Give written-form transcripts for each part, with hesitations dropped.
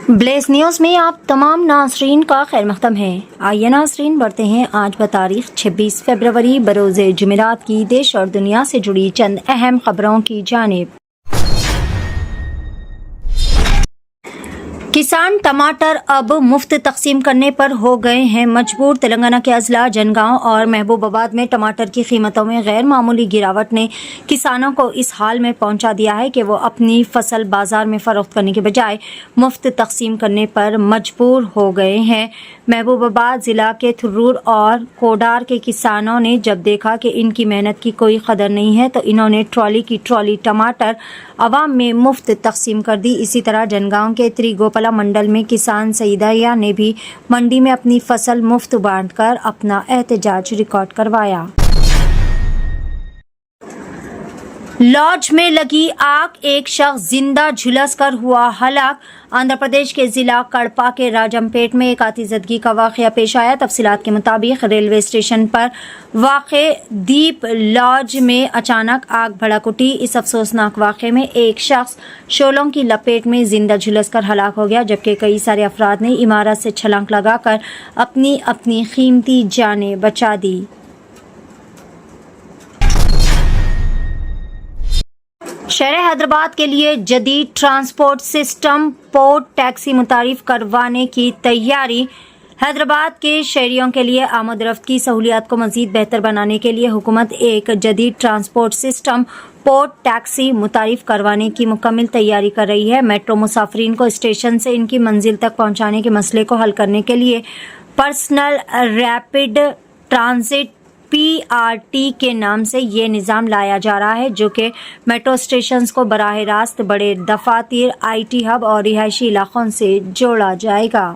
Bless news में आप तमाम नाज़रीन का खैर मक़दम है। आइए नाज़रीन बढ़ते हैं आज बतारीख 26 फरवरी बरोज़े जुमेरात की देश और दुनिया से जुड़ी चंद अहम खबरों की जानिब। किसान टमाटर अब मुफ्त तकसीम करने पर हो गए हैं मजबूर। तेलंगाना के अजला जनगांव और महबूबाबाद में टमाटर की कीमतों में गैर मामूली गिरावट ने किसानों को इस हाल में पहुंचा दिया है कि वो अपनी फसल बाजार में फरोख्त करने के बजाय मुफ्त तकसीम करने पर मजबूर हो गए हैं। महबूबाबाद ज़िला के थुर्रूर और कोडार के किसानों ने जब देखा कि इनकी मेहनत की कोई कदर नहीं है तो इन्होंने ट्रॉली की ट्रॉली टमाटर आवाम में मुफ्त तकसीम कर दी। इसी तरह जनगांव के त्रिगोपला मंडल में किसान सईदया ने भी मंडी में अपनी फसल मुफ्त बांटकर अपना एहतजाज रिकॉर्ड करवाया। लॉज में लगी आग, एक शख्स जिंदा झुलस कर हुआ हलाक। आंध्र प्रदेश के जिला कड़पा के राजमपेट में एक आतिशबाजी का वाक़या पेश आया। तफसीलात के मुताबिक रेलवे स्टेशन पर वाक़े दीप लॉज में अचानक आग भड़क उठी। इस अफसोसनाक वाक़े में एक शख्स शोलों की लपेट में जिंदा झुलस कर हलाक हो गया, जबकि कई सारे अफराद ने इमारत से छलांग लगाकर अपनी अपनी कीमती जानें बचा दी। शहर हैदराबाद के लिए जदीद ट्रांसपोर्ट सिस्टम पोर्ट टैक्सी मुतारिफ करवाने की तैयारी। हैदराबाद के शहरियों के लिए आमद-रफ्त की सहूलियात को मजीद बेहतर बनाने के लिए हुकूमत एक जदीद ट्रांसपोर्ट सिस्टम पोर्ट टैक्सी मुतारिफ करवाने की मुकम्मल तैयारी कर रही है। मेट्रो मुसाफिरीन को स्टेशन से इनकी मंजिल तक पहुंचाने के मसले को हल करने के लिए पर्सनल रैपिड ट्रांजिट PRT के नाम से ये निज़ाम लाया जा रहा है, जो कि मेट्रो स्टेशंस को बराह रास्त बड़े दफातर, IT हब और रिहायशी इलाकों से जोड़ा जाएगा।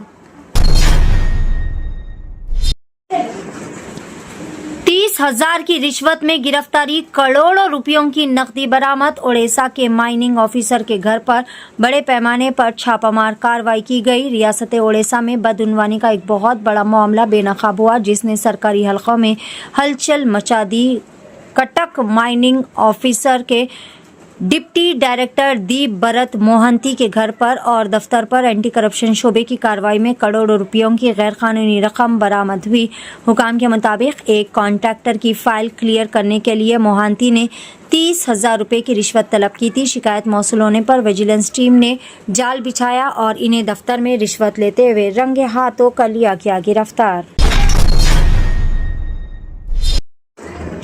30,000 की रिश्वत में गिरफ्तारी, करोड़ों रुपयों की नकदी बरामद। ओडिशा के माइनिंग ऑफिसर के घर पर बड़े पैमाने पर छापामार कार्रवाई की गई। रियासत ओडिशा में बदउनवानी का एक बहुत बड़ा मामला बेनकाब हुआ, जिसने सरकारी हलकों में हलचल मचा दी। कटक माइनिंग ऑफिसर के डिप्टी डायरेक्टर दीप भरत मोहंती के घर पर और दफ्तर पर एंटी करप्शन शोबे की कार्रवाई में करोड़ों रुपयों की गैर कानूनी रकम बरामद हुई। हुकाम के मुताबिक एक कॉन्ट्रैक्टर की फाइल क्लियर करने के लिए मोहंती ने 30,000 रुपये की रिश्वत तलब की थी। शिकायत मौसूल होने पर विजिलेंस टीम ने जाल बिछाया और इन्हें दफ्तर में रिश्वत लेते हुए रंगे हाथों कर लिया गया गिरफ्तार।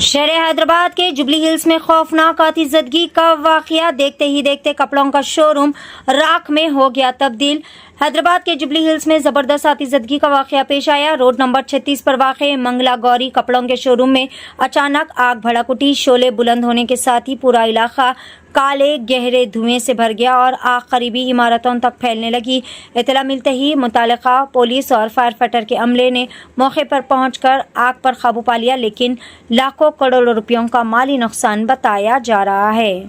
शहर हैदराबाद के जुबली हिल्स में खौफनाक आतिशबाजी का वाकया। देखते ही देखते कपड़ों का शोरूम राख में हो गया तब्दील। हैदराबाद के जुबली हिल्स में जबरदस्त आतिशबाजी का वाकया पेश आया। रोड नंबर 36 पर वाक़े मंगला गौरी कपड़ों के शोरूम में अचानक आग भड़क उठी। शोले बुलंद होने के साथ ही पूरा इलाका काले गहरे धुएं से भर गया और आग करीबी इमारतों तक फैलने लगी। इत्तला मिलते ही मुतालिका पुलिस और फायर फाइटर के अमले ने मौके पर पहुंचकर आग पर काबू पा लिया, लेकिन लाखों करोड़ों रुपयों का माली नुकसान बताया जा रहा है।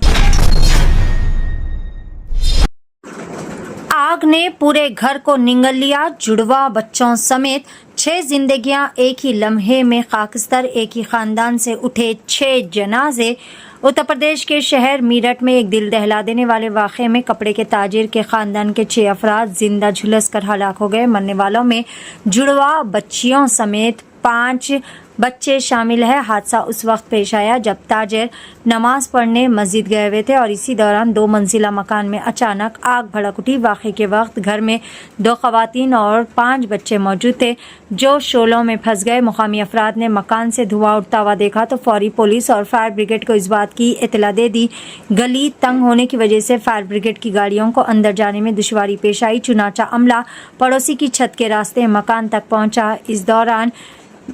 आग ने पूरे घर को निगल लिया। जुड़वा बच्चों समेत 6 जिंदगियां एक ही लम्हे में खाकस्तर। एक ही खानदान से उठे 6 जनाजे। उत्तर प्रदेश के शहर मीरठ में एक दिल दहला देने वाले वाक़े में कपड़े के ताजिर के खानदान के 6 अफराद जिंदा झुलस कर हलाक हो गए। मरने वालों में जुड़वा बच्चियों समेत 5 बच्चे शामिल है। हादसा उस वक्त पेश आया जब ताजिर नमाज पढ़ने मस्जिद गए हुए थे और इसी दौरान 2 मंजिला मकान में अचानक आग भड़क उठी। वाक़े के वक्त घर में 2 ख़वातीन और 5 बच्चे मौजूद थे जो शोलों में फंस गए। मुकामी अफराद ने मकान से धुआं उठता हुआ देखा तो फौरी पुलिस और फायर ब्रिगेड को इस बात की इत्तला दे दी। गली तंग होने की वजह से फायर ब्रिगेड की गाड़ियों को अंदर जाने में दुश्वारी पेश आई। चुनाचा अमला पड़ोसी की छत के रास्ते मकान तक पहुंचा। इस दौरान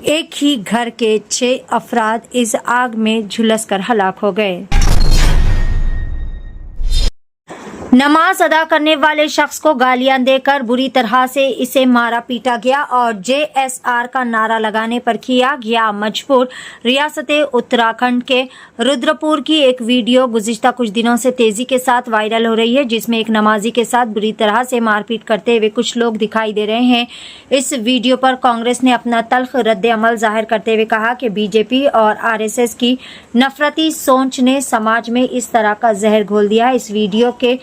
एक ही घर के 6 अफराद इस आग में झुलस कर हलाक हो गए। नमाज अदा करने वाले शख्स को गालियां देकर बुरी तरह से इसे मारा पीटा गया और JSR का नारा लगाने पर किया गया मजबूर। रियासत उत्तराखंड के रुद्रपुर की एक वीडियो गुज़िश्ता कुछ दिनों से तेजी के साथ वायरल हो रही है, जिसमें एक नमाजी के साथ बुरी तरह से मारपीट करते हुए कुछ लोग दिखाई दे रहे हैं। इस वीडियो पर कांग्रेस ने अपना तल्ख रद्द अमल जाहिर करते हुए कहा कि BJP और RSS की नफरती सोच ने समाज में इस तरह का जहर घोल दिया। इस वीडियो के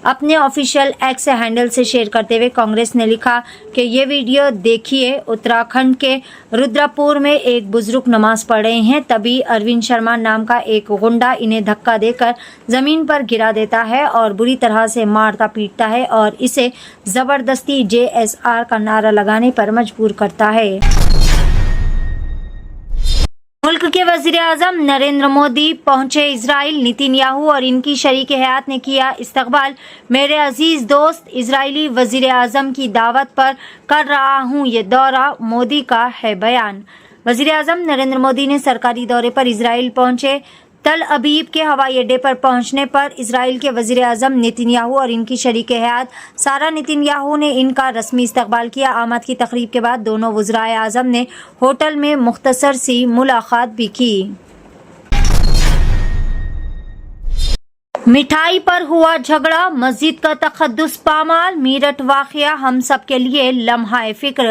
اپنے آفیشیل ایکس ہینڈل سے شیئر کرتے ہوئے کانگریس نے لکھا کہ یہ ویڈیو دیکھیے، اتراکھنڈ کے رودرپور میں ایک بزرگ نماز پڑھ رہے ہیں، تبھی اروند شرما نام کا ایک غنڈا انہیں دھکا دے کر زمین پر گرا دیتا ہے اور بری طرح سے مارتا پیٹتا ہے اور اسے زبردستی JSR کا نعرہ لگانے پر مجبور کرتا ہے۔ ملک کے وزیر اعظم نریندر مودی پہنچے اسرائیل، نیتن یاہو اور ان کی شریک حیات نے کیا استقبال۔ میرے عزیز دوست، اسرائیلی وزیر اعظم کی دعوت پر کر رہا ہوں یہ دورہ، مودی کا ہے بیان۔ وزیر اعظم نریندر مودی نے سرکاری دورے پر اسرائیل پہنچے۔ تل ابیب کے ہوائی اڈے پر پہنچنے پر اسرائیل کے وزیر اعظم نیتن یاہو اور ان کی شریک حیات سارا نیتن یاہو نے ان کا رسمی استقبال کیا۔ آمد کی تقریب کے بعد دونوں وزرائے اعظم نے ہوٹل میں مختصر سی ملاقات بھی کی۔ مٹھائی پر ہوا جھگڑا، مسجد کا تقدس پامال، میرٹھ واقعہ ہم سب کے لیے لمحہ فکر۔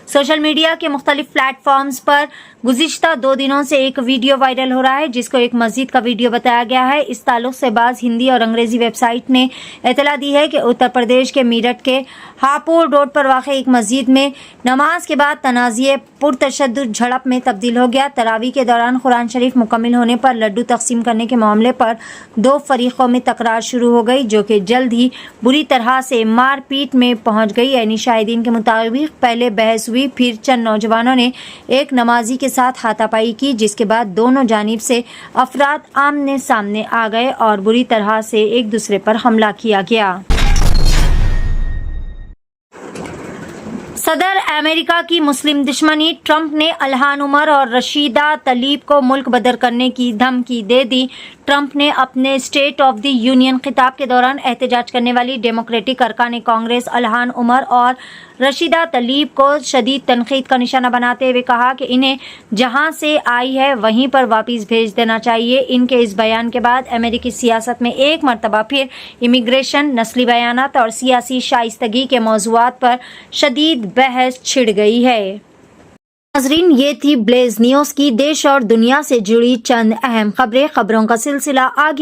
سوشل میڈیا کے مختلف پلیٹ فارمز پر گزشتہ 2 دنوں سے ایک ویڈیو وائرل ہو رہا ہے جس کو ایک مسجد کا ویڈیو بتایا گیا ہے۔ اس تعلق سے بعض ہندی اور انگریزی ویب سائٹ نے اطلاع دی ہے کہ اتر پردیش کے میرٹھ کے ہاپور روڈ پر واقع ایک مسجد میں نماز کے بعد تنازع پرتشدد جھڑپ میں تبدیل ہو گیا۔ تراویح کے دوران قرآن شریف مکمل ہونے پر لڈو تقسیم کرنے کے معاملے پر 2 فریقوں میں تکرار شروع ہو گئی جو کہ جلد ہی بری طرح سے مار پیٹ میں پہنچ گئی۔ یعنی شاہدین کے مطابق پہلے بحث ہوئی، پھر چند نوجوانوں نے ایک نمازی کے ساتھ ہاتھا پائی کی جس کے بعد دونوں جانب سے افراد آمنے سامنے آ گئے اور بری طرح سے ایک دوسرے پر حملہ کیا گیا۔ صدر امریکہ کی مسلم دشمنی، ٹرمپ نے الہان عمر اور رشیدہ طلیب کو ملک بدر کرنے کی دھمکی دے دی۔ ٹرمپ نے اپنے اسٹیٹ آف دی یونین خطاب کے دوران احتجاج کرنے والی ڈیموکریٹک ارکان کانگریس الہان عمر اور رشیدہ طلیب کو شدید تنقید کا نشانہ بناتے ہوئے کہا کہ انہیں جہاں سے آئی ہے وہیں پر واپس بھیج دینا چاہیے۔ ان کے اس بیان کے بعد امریکی سیاست میں ایک مرتبہ پھر امیگریشن، نسلی بیانات اور سیاسی شائستگی کے موضوعات پر شدید بحث چھڑ گئی ہے۔ ناظرین، یہ تھی بلیز نیوز کی دیش اور دنیا سے جڑی چند اہم خبریں۔ خبروں کا سلسلہ آگے